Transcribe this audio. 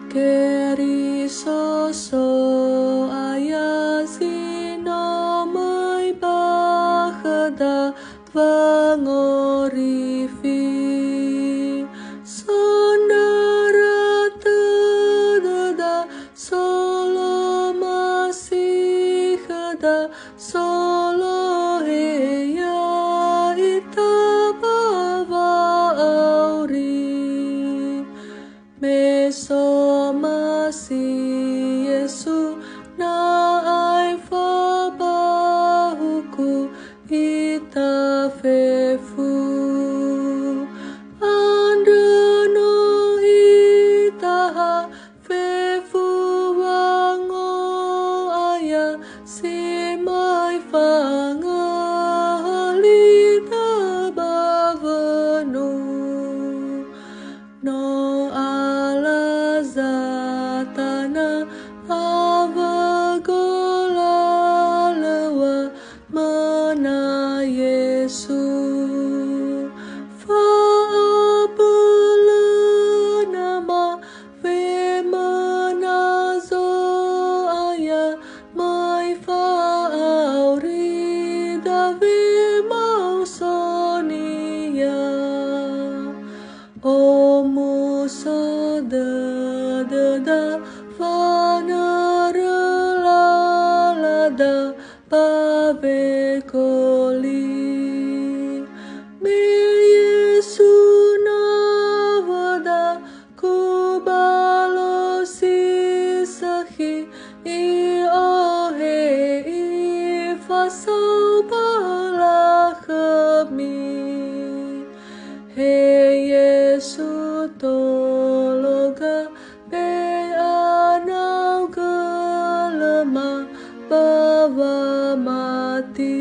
Keri soso aya sino mai bahada vangorifi sondara tedada solo masih hada solo heya ita bava auri meso masih Yesu na ai fa bahuku ita fefu andeno ita fefu wango aya si mai fanga halita bavenu no ala zatana avagola lewa mana Yesu nama ve mana zo aya mai fa auri da ve mau sonia o musa da vanarelada pave koli me Yesu navada kubalo sisahi i ohe i fasau balachami Hey Yesu tologa be anau gelema bawa mati